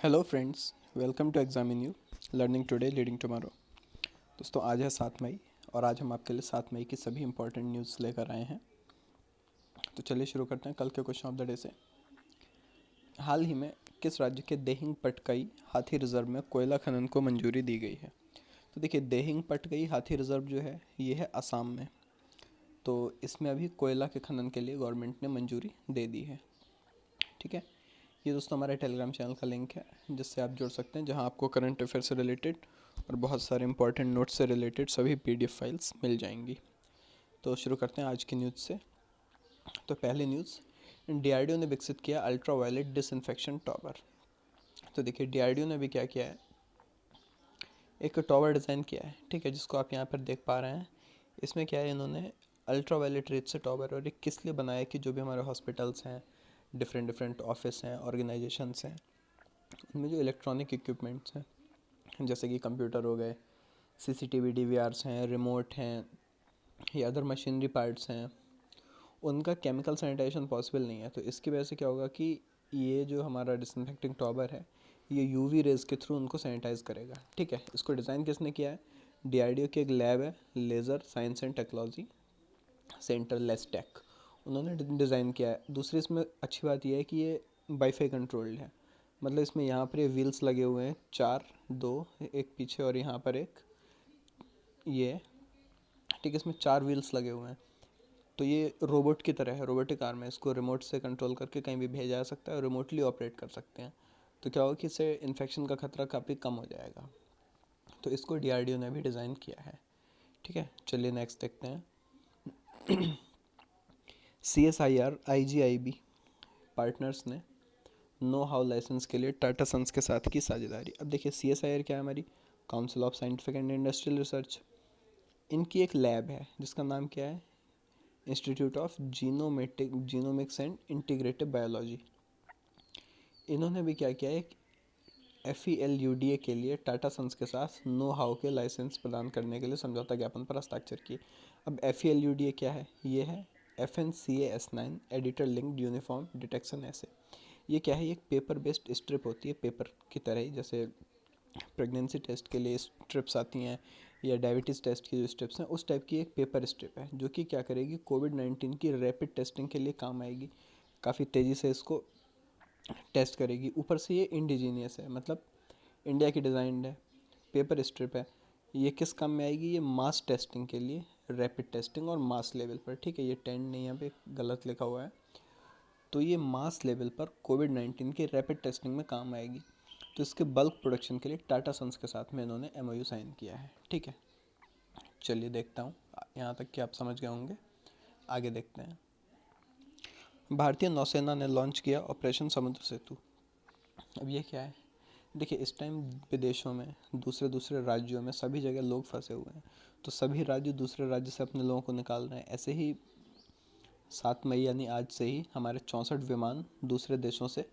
Hello friends, welcome to examine you learning today leading tomorrow. दोस्तों, आज है 7 मई और आज हम आपके लिए 7 मई की सभी इंपॉर्टेंट न्यूज़ लेकर आए हैं। तो चलिए शुरू करते हैं कल के क्वेश्चन ऑफ द डे से। हाल ही में किस राज्य के देहिंग पटकाई हाथी रिजर्व में कोयला खनन को मंजूरी दी गई है? तो देखिए, देहिंग पटकाई हाथी रिजर्व जो है ये है असम में। तो इसमें अभी कोयला के खनन के लिए गवर्नमेंट ने मंजूरी दे दी है। ठीक है, ये दोस्तों हमारे टेलीग्राम चैनल का लिंक है जिससे आप जुड़ सकते हैं, जहां आपको करंट अफेयर से रिलेटेड और बहुत सारे इंपॉर्टेंट नोट्स से रिलेटेड सभी पीडीएफ फाइल्स मिल जाएंगी। तो शुरू करते हैं आज की न्यूज़ से। तो पहली न्यूज़, डीआरडीओ ने विकसित किया अल्ट्रा वायलेट डिसइंफेक्शन टॉवर। तो देखिए, डीआरडीओ ने भी क्या किया है, एक टॉवर डिज़ाइन किया है, ठीक है, जिसको आप यहाँ पर देख पा रहे हैं। इसमें क्या है, इन्होंने अल्ट्रा वायलेट रेज से टॉवर, और ये किस लिए बनाया कि जो भी हमारे हॉस्पिटल्स हैं, डिफरेंट डिफरेंट ऑफिस हैं, ऑर्गेनाइजेशंस हैं, उनमें जो इलेक्ट्रॉनिक इक्विपमेंट्स हैं जैसे कि कंप्यूटर हो गए, सीसीटीवी डीवीआरस हैं, रिमोट हैं या अदर मशीनरी पार्ट्स हैं, उनका केमिकल सैनिटाइजेशन पॉसिबल नहीं है। तो इसकी वजह से क्या होगा कि ये जो हमारा डिसइंफेक्टिंग टॉवर है ये यूवी रेज के थ्रू उनको सैनिटाइज करेगा। ठीक है, इसको डिज़ाइन किसने किया है? डीआरडीओ की एक लैब है, laser science and technology centre LASTEC, उन्होंने डिज़ाइन किया है। दूसरी इसमें अच्छी बात यह है कि ये वाईफाई कंट्रोल्ड है। मतलब इसमें यहाँ पर ये व्हील्स लगे हुए हैं, 4, 2, एक पीछे और यहाँ पर एक ये, ठीक है, इसमें 4 व्हील्स लगे हुए हैं। तो ये रोबोट की तरह है, रोबोटिक आर्म है, इसको रिमोट से कंट्रोल करके कहीं भी भेजा जा सकता है और रिमोटली ऑपरेट कर सकते हैं। तो क्या होगा कि इससे इन्फेक्शन का खतरा काफ़ी कम हो जाएगा। तो इसको डीआरडीओ ने भी डिज़ाइन किया है। ठीक है, चलिए नेक्स्ट देखते हैं। CSIR IGIB पार्टनर्स ने नो हाउ लाइसेंस के लिए टाटा सन्स के साथ की साझेदारी। अब देखिए, CSIR क्या है? हमारी council of scientific and industrial research. इनकी एक लैब है जिसका नाम क्या है? Institute of genomics and integrative biology. इन्होंने भी क्या किया है, FELUDA के लिए टाटा सन्स के साथ नो हाउ के लाइसेंस प्रदान करने के लिए समझौता ज्ञापन पर हस्ताक्षर किए। अब FELUDA क्या है? ये है FNCA-S9 editor linked uniform detection ऐसे। ये क्या है? ये एक पेपर बेस्ड स्ट्रिप होती है, पेपर की तरह ही, जैसे प्रेगनेंसी टेस्ट के लिए स्ट्रिप्स आती हैं या डायबिटीज़ टेस्ट की जो स्ट्रिप्स हैं, उस टाइप की एक पेपर स्ट्रिप है जो कि क्या करेगी, कोविड-19 की रैपिड टेस्टिंग के लिए काम आएगी। काफ़ी तेज़ी से इसको टेस्ट करेगी। ऊपर से ये इंडिजीनियस है, मतलब इंडिया की डिज़ाइंड है, पेपर स्ट्रिप है। ये किस काम में आएगी? ये मास टेस्टिंग के लिए, रैपिड टेस्टिंग और मास लेवल पर। ठीक है, ये 10 नहीं, यहाँ पे गलत लिखा हुआ है। तो ये मास लेवल पर कोविड-19 की रैपिड टेस्टिंग में काम आएगी। तो इसके बल्क प्रोडक्शन के लिए टाटा सन्स के साथ में इन्होंने MOU साइन किया है। ठीक है, चलिए देखता हूँ, यहाँ तक कि आप समझ गए होंगे। आगे देखते हैं। भारतीय नौसेना ने लॉन्च किया ऑपरेशन समुद्र सेतु। अब ये क्या है? देखिए, इस टाइम विदेशों में, दूसरे दूसरे राज्यों में, सभी जगह लोग फंसे हुए हैं। तो सभी राज्य दूसरे राज्य से अपने लोगों को निकाल रहे हैं। ऐसे ही 7 मई यानी आज से ही हमारे 64 विमान दूसरे देशों से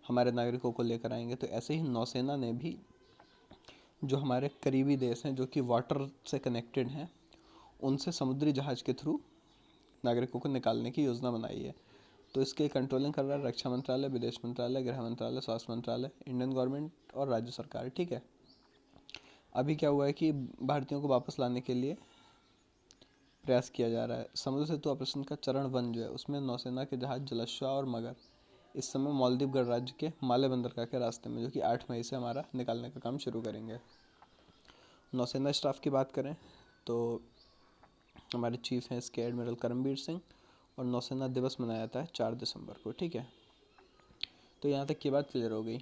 हमारे नागरिकों को लेकर आएंगे। तो ऐसे ही नौसेना ने भी जो हमारे करीबी देश हैं, जो कि वाटर से कनेक्टेड हैं, उनसे समुद्री जहाज़ के थ्रू नागरिकों को निकालने की योजना बनाई है। तो इसके कंट्रोलिंग कर रहा है रक्षा मंत्रालय, विदेश मंत्रालय, गृह मंत्रालय, स्वास्थ्य मंत्रालय, इंडियन गवर्नमेंट और राज्य सरकार। ठीक है, अभी क्या हुआ है कि भारतीयों को वापस लाने के लिए प्रयास किया जा रहा है। समुद्र सेतु ऑपरेशन का चरण 1 जो है, उसमें नौसेना के जहाज जलश्वा और मगर इस समय मालदीव गणराज्य के माले बंदरगाह के रास्ते में, जो कि 8 मई से हमारा निकालने का काम शुरू करेंगे। नौसेना स्टाफ की बात करें तो हमारे चीफ हैं इसके एडमिरल करमबीर सिंह, और नौसेना दिवस मनाया जाता है 4 दिसंबर को। ठीक है, तो यहाँ तक की बात क्लियर हो गई।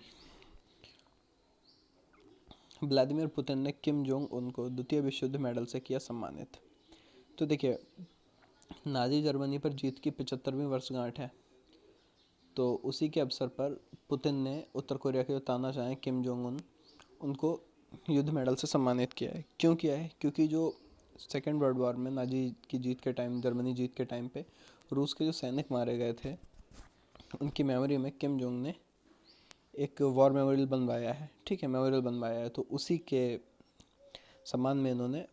व्लादिमीर पुतिन ने किम जोंग उन को द्वितीय विश्व युद्ध मेडल से किया सम्मानित। तो देखिए, नाजी जर्मनी पर जीत की 75वीं वर्षगांठ है। तो उसी के अवसर पर पुतिन ने उत्तर कोरिया के जो तानाशाह हैं किम जोंग उनको युद्ध मेडल से सम्मानित किया है। क्यों किया है? क्योंकि जो सेकेंड वर्ल्ड वॉर में नाजी की जीत के टाइम, जर्मनी जीत के टाइम पे रूस के जो सैनिक मारे गए थे, उनकी मेमोरी में किम जोंग ने एक वॉर मेमोरियल बनवाया है। ठीक है, मेमोरियल बनवाया है। तो उसी के सम्मान में इन्होंने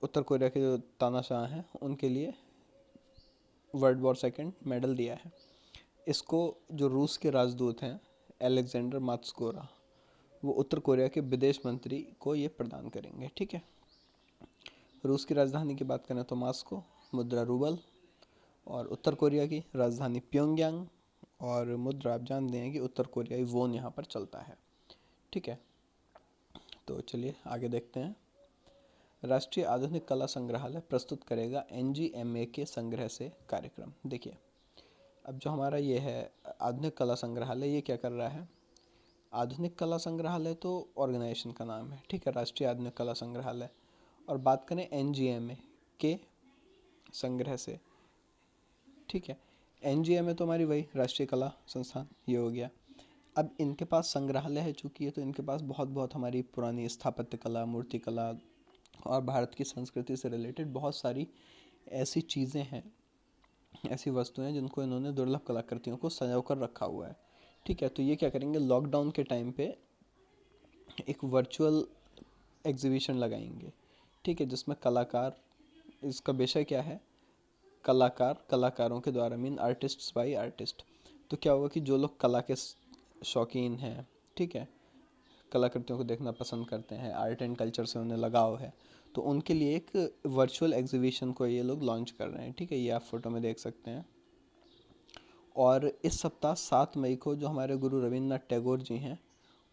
उत्तर कोरिया के जो तानाशाह हैं उनके लिए वर्ल्ड वॉर सेकेंड मेडल दिया है। इसको जो रूस के राजदूत हैं, अलेक्जेंडर मात्सकोरा, वो उत्तर कोरिया के विदेश मंत्री को ये प्रदान करेंगे। ठीक है। रूस की राजधानी की बात करें तो मास्को, मुद्रा रूबल। और उत्तर कोरिया की राजधानी प्योंगयांग, और मुद्रा आप जानते हैं कि उत्तर कोरियाई वोन यहाँ पर चलता है। ठीक है। तो चलिए आगे देखते हैं। राष्ट्रीय आधुनिक कला संग्रहालय प्रस्तुत करेगा एनजीएमए के संग्रह से कार्यक्रम। देखिए, अब जो हमारा ये है आधुनिक कला संग्रहालय, ये क्या कर रहा है? आधुनिक कला संग्रहालय तो ऑर्गेनाइजेशन का नाम है। ठीक है, राष्ट्रीय आधुनिक कला संग्रहालय। और बात करें एनजीएमए के संग्रह से, ठीक है, एनजीएमए तो हमारी वही राष्ट्रीय कला संस्थान ये हो गया। अब इनके पास संग्रहालय है चूँकि ये, तो इनके पास बहुत बहुत हमारी पुरानी स्थापत्य कला, मूर्ति कला और भारत की संस्कृति से रिलेटेड बहुत सारी ऐसी चीज़ें हैं, ऐसी वस्तुएं हैं जिनको इन्होंने दुर्लभ कलाकृतियों को सजा कर रखा हुआ है। ठीक है। तो ये क्या करेंगे, लॉकडाउन के टाइम पे एक वर्चुअल एग्जीबिशन लगाएंगे। ठीक है, जिसमें कलाकार, इसका विषय क्या है, कलाकार कलाकारों के द्वारा, मीन आर्टिस्ट्स बाय आर्टिस्ट। तो क्या होगा कि जो लोग कला के शौकीन हैं, ठीक है, कलाकृतियों को देखना पसंद करते हैं, आर्ट एंड कल्चर से उन्हें लगाव है, तो उनके लिए एक वर्चुअल एग्जीबिशन को ये लोग लॉन्च कर रहे हैं। ठीक है, ये आप फोटो में देख सकते हैं। और इस सप्ताह 7 मई को जो हमारे गुरु रविन्द्रनाथ टैगोर जी हैं,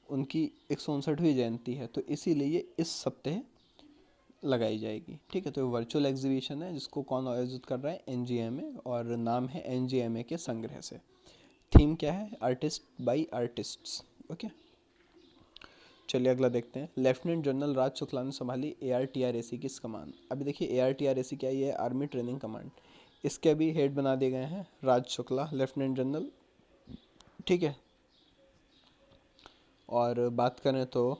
उनकी 159वीं जयंती है, तो इसीलिए ये इस सप्ताह लगाई जाएगी। ठीक है। तो वर्चुअल एग्जीबिशन है जिसको कौन आयोजित कर रहा है, एनजीएमए, और नाम है एनजीएमए के संग्रह से। थीम क्या है, आर्टिस्ट बाय आर्टिस्ट्स। ओके, चलिए अगला देखते हैं। लेफ्टिनेंट जनरल राज शुक्ला ने संभाली ARTRAC की कमान। अभी देखिए ARTRAC क्या है, ये आर्मी ट्रेनिंग कमांड, इसके अभी हेड बना दिए गए हैं राज शुक्ला, लेफ्टिनेंट जनरल। ठीक है। और बात करें तो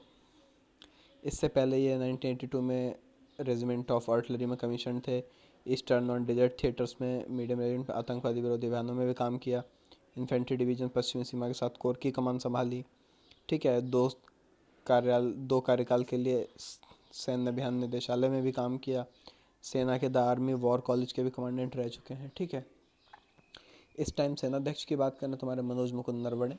इससे पहले ये 1982 में रेजिमेंट ऑफ आर्टिलरी में कमीशन थे। ईस्टर्न और डेजर्ट थिएटर्स में मीडियम रेंज आतंकवादी विरोधी अभियानों में भी काम किया। इन्फेंट्री डिवीजन पश्चिमी सीमा के साथ कोर की कमान संभाली। ठीक है। दो कार्यकाल के लिए सैन्य अभियान निदेशालय में भी काम किया। सेना के द आर्मी वॉर कॉलेज के भी कमांडेंट रह चुके हैं। ठीक है। इस टाइम सेनाध्यक्ष की बात करें तो हमारे मनोज मुकुंद नरवणे।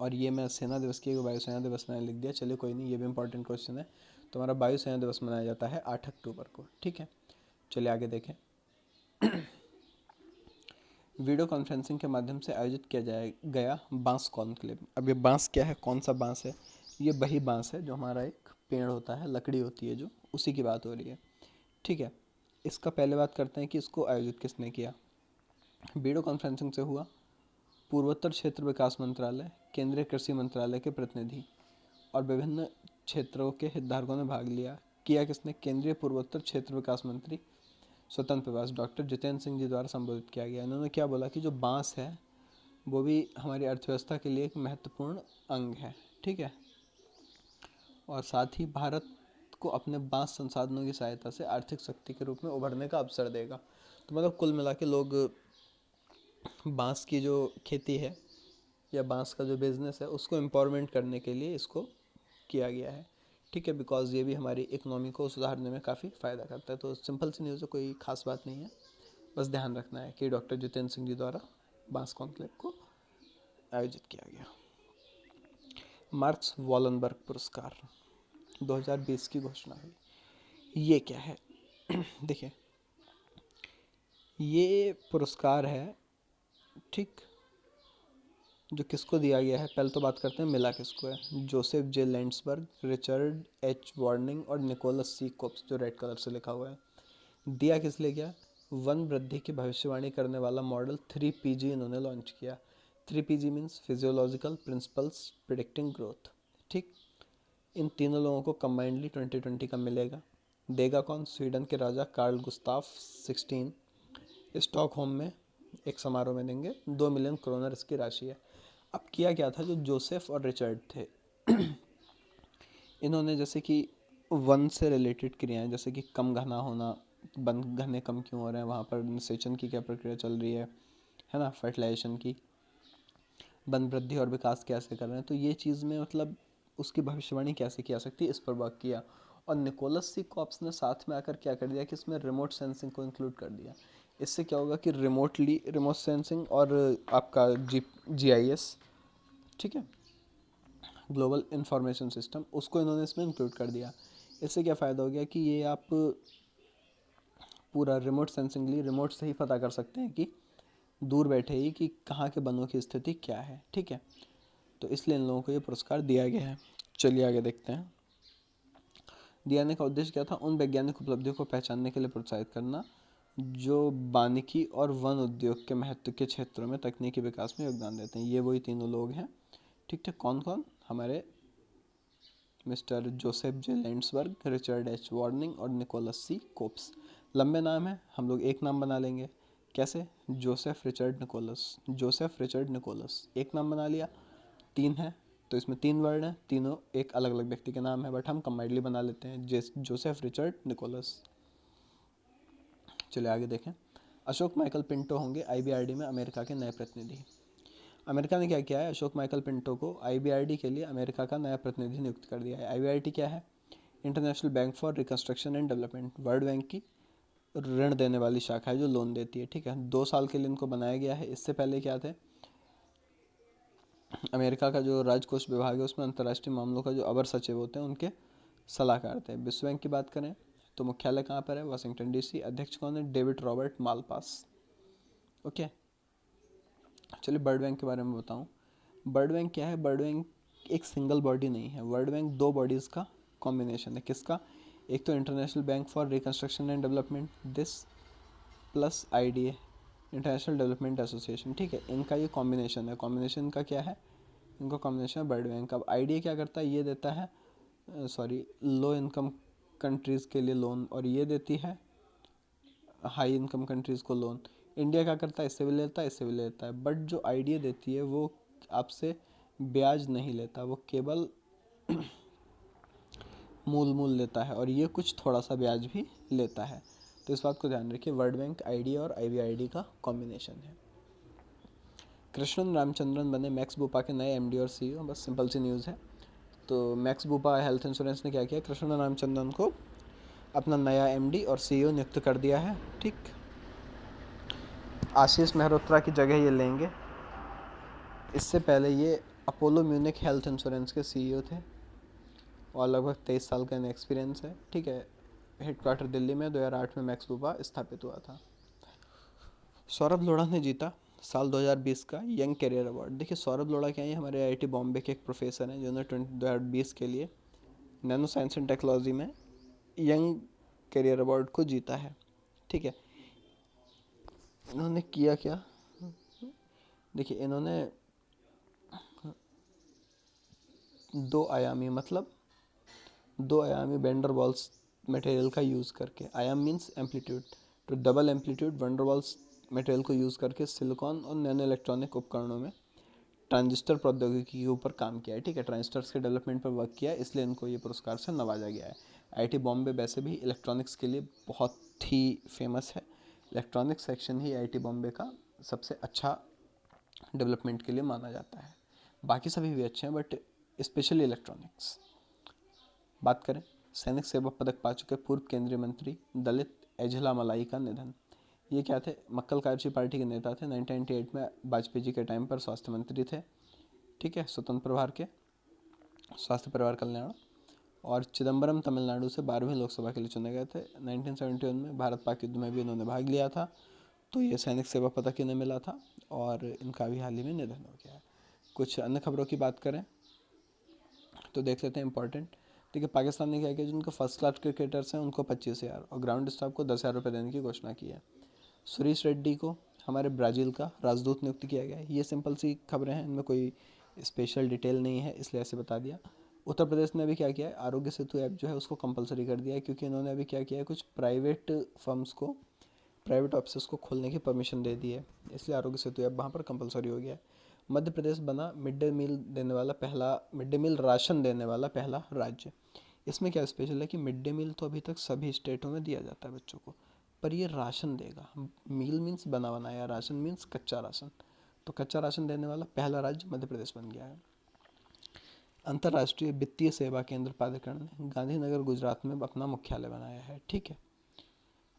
और ये मैं सेना दिवस की वायुसेना दिवस मैंने लिख दिया, चलिए कोई नहीं, ये भी इंपॉर्टेंट क्वेश्चन है। तो हमारा वायुसेना दिवस मनाया जाता है 8 अक्टूबर को। ठीक है। चलिए आगे देखें। वीडियो कॉन्फ्रेंसिंग के माध्यम से आयोजित किया गया बांस कॉन्क्लेव। अब ये बांस क्या है, कौन सा बांस है? ये वही बांस है जो हमारा एक पेड़ होता है, लकड़ी होती है जो, उसी की बात हो रही है। ठीक है। इसका पहले बात करते हैं कि इसको आयोजित किसने किया। वीडियो कॉन्फ्रेंसिंग से हुआ पूर्वोत्तर क्षेत्र विकास मंत्रालय, केंद्रीय कृषि मंत्रालय के प्रतिनिधि और विभिन्न क्षेत्रों के हितधारकों ने भाग लिया। किया किसने? केंद्रीय पूर्वोत्तर क्षेत्र विकास मंत्री स्वतंत्र प्रभार डॉक्टर जितेंद्र सिंह जी द्वारा संबोधित किया गया। इन्होंने क्या बोला कि जो बांस है वो भी हमारी अर्थव्यवस्था के लिए एक महत्वपूर्ण अंग है। ठीक है। और साथ ही भारत को अपने बांस संसाधनों की सहायता से आर्थिक शक्ति के रूप में उभरने का अवसर देगा। तो मतलब कुल मिला के लोग बांस की जो खेती है या बांस का जो बिज़नेस है उसको एम्पावरमेंट करने के लिए इसको किया गया है। ठीक है, बिकॉज ये भी हमारी इकोनॉमी को सुधारने में काफ़ी फ़ायदा करता है। तो सिंपल सी न्यूज़ है, कोई खास बात नहीं है, बस ध्यान रखना है कि डॉक्टर जितेंद्र सिंह जी द्वारा बांस कॉन्क्लेव को आयोजित किया गया। मार्क्स वॉलनबर्ग पुरस्कार 2020 की घोषणा हुई। ये क्या है? देखिए, ये पुरस्कार है, ठीक, जो किसको दिया गया है। पहले तो बात करते हैं मिला किसको है। जोसेफ जे लैंड्सबर्ग, रिचर्ड एच वार्निंग और निकोलस सी कोप्स, जो रेड कलर से लिखा हुआ है। दिया किस लिए गया? वन वृद्धि की भविष्यवाणी करने वाला मॉडल 3PG इन्होंने लॉन्च किया। 3PG means physiological principles predicting growth. ठीक, इन तीनों लोगों को कंबाइंडली 2020 का मिलेगा। देगा कौन? स्वीडन के राजा कार्ल गुस्ताफ 16 स्टॉकहोम में एक समारोह में देंगे। 2 मिलियन क्रोनर इसकी राशि है। अब किया क्या था, जो जोसेफ और रिचर्ड थे इन्होंने जैसे कि वन से रिलेटेड क्रियाएं, जैसे कि कम घना होना, वन घने कम क्यों हो रहे हैं, वहाँ पर निषेचन की क्या प्रक्रिया चल रही है ना, फर्टिलाइजेशन की, वन वृद्धि और विकास कैसे कर रहे हैं, तो ये चीज़ में मतलब उसकी भविष्यवाणी कैसे की जा सकती है, इस पर वर्क किया। और निकोलस सी कॉप्स ने साथ में आकर क्या कर दिया कि इसमें रिमोट सेंसिंग को इंक्लूड कर दिया। इससे क्या होगा कि रिमोट सेंसिंग और आपका GIS, ठीक है, ग्लोबल इंफॉर्मेशन सिस्टम, उसको इन्होंने इसमें इंक्लूड कर दिया। इससे क्या फ़ायदा हो गया कि ये आप पूरा रिमोट सेंसिंगली रिमोट से ही पता कर सकते हैं कि दूर बैठे ही कि कहाँ के वनों की स्थिति क्या है, ठीक है। तो इसलिए इन लोगों को ये पुरस्कार दिया गया है। चलिए आगे देखते हैं। दियाने का उद्देश्य क्या था? उन वैज्ञानिक उपलब्धियों को पहचानने के लिए प्रोत्साहित करना जो वानिकी और वन उद्योग के महत्व के क्षेत्रों में तकनीकी विकास में योगदान देते हैं। ये वही तीनों लोग हैं, ठीक ठीक। कौन कौन? हमारे मिस्टर जोसेफ जे लैंड्सबर्ग, रिचर्ड एच वार्निंग और निकोलस सी कोप्स। लंबे नाम है, हम लोग एक नाम बना लेंगे। कैसे? Joseph Richard Nicholas, Joseph Richard Nicholas, एक नाम बना लिया। तीन है तो इसमें तीन वर्ड हैं, तीनों एक अलग अलग व्यक्ति के नाम है, बट हम कंबाइंडली बना लेते हैं जोसेफ रिचर्ड निकोलस। चलिए आगे देखें। अशोक माइकल पिंटो होंगे आईबीआरडी में अमेरिका के नए प्रतिनिधि। अमेरिका ने क्या किया है? अशोक माइकल पिंटो को आईबीआरडी के लिए अमेरिका का नया प्रतिनिधि नियुक्त कर दिया है। आईबीआरडी क्या है? International bank for reconstruction and development, world bank की ऋण देने वाली शाखा है जो लोन देती है, ठीक है। 2 साल के लिए इनको बनाया गया है। इससे पहले क्या थे? अमेरिका का जो राजकोष विभाग है उसमें अंतर्राष्ट्रीय मामलों का जो अवर सचिव होते हैं उनके सलाहकार थे। विश्व बैंक की बात करें तो मुख्यालय कहाँ पर है? Washington DC. अध्यक्ष कौन है? David Robert Malpass. ओके। चलिए वर्ल्ड बैंक के बारे में बताऊँ। वर्ल्ड बैंक क्या है? वर्ल्ड बैंक एक सिंगल बॉडी नहीं है। वर्ल्ड बैंक दो बॉडीज़ का कॉम्बिनेशन है। किसका? एक तो international bank for reconstruction and development, this plus IDA, international development association, ठीक है। इनका ये कॉम्बिनेशन है। कॉम्बिनेशन का क्या है? इनका कॉम्बिनेशन है वर्ल्ड बैंक। अब आईडीए क्या करता है? ये देता है लो इनकम कंट्रीज़ के लिए लोन, और ये देती है हाई इनकम कंट्रीज़ को लोन। इंडिया क्या करता है? इससे भी लेता है, इससे भी लेता है, बट जो आईडीए देती है वो आपसे ब्याज नहीं लेता, वो केवल मूल लेता है, और ये कुछ थोड़ा सा ब्याज भी लेता है। तो इस बात को ध्यान रखिए, वर्ल्ड बैंक आईडीए और आईबीआरडी का कॉम्बिनेशन है। कृष्णन रामचंद्रन बने मैक्स बुपा के नए एमडी और सीईओ। बस सिंपल सी न्यूज़ है। तो मैक्स बुपा हेल्थ इंश्योरेंस ने क्या किया? कृष्णन रामचंद्रन को अपना नया एमडी और सीईओ नियुक्त कर दिया है, ठीक। आशीष मेहरोत्रा की जगह ये लेंगे। इससे पहले ये अपोलो म्यूनिक हेल्थ इंश्योरेंस के सीईओ थे और लगभग 23 साल का एक्सपीरियंस है, ठीक है। हेडक्वार्टर दिल्ली में 2008 में मैक्स बुपा स्थापित हुआ था। सौरभ लोढ़ा ने जीता साल 2020 का यंग कैरियर अवार्ड। देखिए सौरभ लोढ़ा क्या है? हमारे आईआईटी बॉम्बे के एक प्रोफेसर हैं जिन्होंने 2020 के लिए नैनो साइंस एंड टेक्नोलॉजी में यंग कैरियर अवार्ड को जीता है, ठीक है। इन्होंने किया क्या? देखिए इन्होंने दो आयामी वेंडर वॉल्स मटेरियल का यूज़ करके, आयाम मीन्स एम्पलीट्यूड, तो double amplitude vendor walls material को यूज़ करके सिलिकॉन और नैनो इलेक्ट्रॉनिक उपकरणों में ट्रांजिस्टर प्रौद्योगिकी के ऊपर काम किया है, ठीक है। ट्रांजिस्टर्स के डेवलपमेंट पर वर्क किया है, इसलिए इनको ये पुरस्कार से नवाजा गया है। आईआईटी बॉम्बे वैसे भी इलेक्ट्रॉनिक्स के लिए बहुत ही फेमस है। इलेक्ट्रॉनिक्स सेक्शन ही आईआईटी बॉम्बे का सबसे अच्छा डेवलपमेंट के लिए माना जाता है। बाकी सभी भी अच्छे हैं बट स्पेशली इलेक्ट्रॉनिक्स। बात करें सैनिक सेवा पदक पा चुके पूर्व केंद्रीय मंत्री दलित एझला मलाई का निधन। ये क्या थे? मक्कल कायची पार्टी के नेता थे। 1998 में वाजपेयी जी के टाइम पर स्वास्थ्य मंत्री थे, ठीक है, स्वतंत्र प्रभार के स्वास्थ्य परिवार कल्याण। और चिदम्बरम तमिलनाडु से 12वीं लोकसभा के लिए चुने गए थे। 1971 में भारत पाक युद्ध में भी इन्होंने भाग लिया था, तो ये सैनिक सेवा पदक इन्हें मिला था और इनका भी हाल ही में निधन हो गया है। कुछ अन्य खबरों की बात करें तो देख लेते हैं इंपॉर्टेंट। देखिए पाकिस्तान ने क्या किया? जिनके फर्स्ट क्लास क्रिकेटर्स हैं उनको 25,000 और ग्राउंड स्टाफ को 10,000 रुपये देने की घोषणा की है। सुरेश रेड्डी को हमारे ब्राज़ील का राजदूत नियुक्त किया गया है। ये सिंपल सी खबरें हैं, इनमें कोई स्पेशल डिटेल नहीं है, इसलिए ऐसे बता दिया। उत्तर प्रदेश ने अभी क्या किया है? आरोग्य सेतु ऐप जो है उसको कंपलसरी कर दिया है, क्योंकि इन्होंने अभी क्या किया है, कुछ प्राइवेट फर्म्स को, प्राइवेट ऑफिस को खोलने की परमिशन दे दी है, इसलिए आरोग्य सेतु ऐप वहाँ पर कंपलसरी हो गया है। मध्य प्रदेश बना मिड डे मील देने वाला पहला, मिड डे मील राशन देने वाला पहला राज्य। इसमें क्या स्पेशल है कि मिड डे मील तो अभी तक सभी स्टेटों में दिया जाता है बच्चों को, पर ये राशन देगा। मील मीन्स बना बनाया, राशन मीन्स कच्चा राशन, तो कच्चा राशन देने वाला पहला राज्य मध्य प्रदेश बन गया है। अंतर्राष्ट्रीय वित्तीय सेवा केंद्र प्राधिकरण ने गांधीनगर गुजरात में अपना मुख्यालय बनाया है, ठीक है।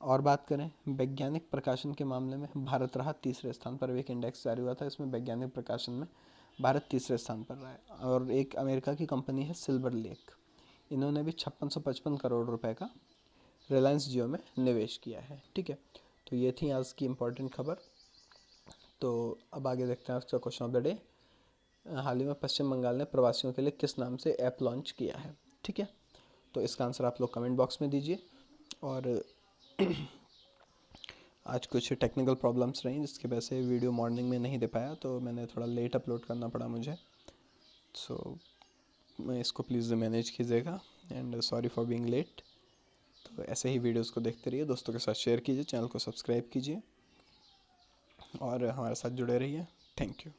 और बात करें वैज्ञानिक प्रकाशन के मामले में, भारत रहा तीसरे स्थान पर। एक इंडेक्स जारी हुआ था, इसमें वैज्ञानिक प्रकाशन में भारत तीसरे स्थान पर रहा है। और एक अमेरिका की कंपनी है सिल्वर लेक, इन्होंने भी 5655 करोड़ रुपए का रिलायंस जियो में निवेश किया है। ठीक है, तो ये थी आज की इम्पोर्टेंट खबर। तो अब आगे देखते हैं आपका क्वेश्चन ऑफ द डे। हाल ही में पश्चिम बंगाल ने प्रवासियों के लिए किस नाम से ऐप लॉन्च किया है? ठीक है, तो इसका आंसर आप लोग कमेंट बॉक्स में दीजिए। और आज कुछ टेक्निकल प्रॉब्लम्स रही जिसकी वजह से वीडियो मॉर्निंग में नहीं दे पाया, तो मैंने थोड़ा लेट अपलोड करना पड़ा मुझे। सो मैं इसको प्लीज़ मैनेज कीजिएगा and sorry for being late. तो ऐसे ही वीडियोस को देखते रहिए, दोस्तों के साथ शेयर कीजिए, चैनल को सब्सक्राइब कीजिए और हमारे साथ जुड़े रहिए। Thank you.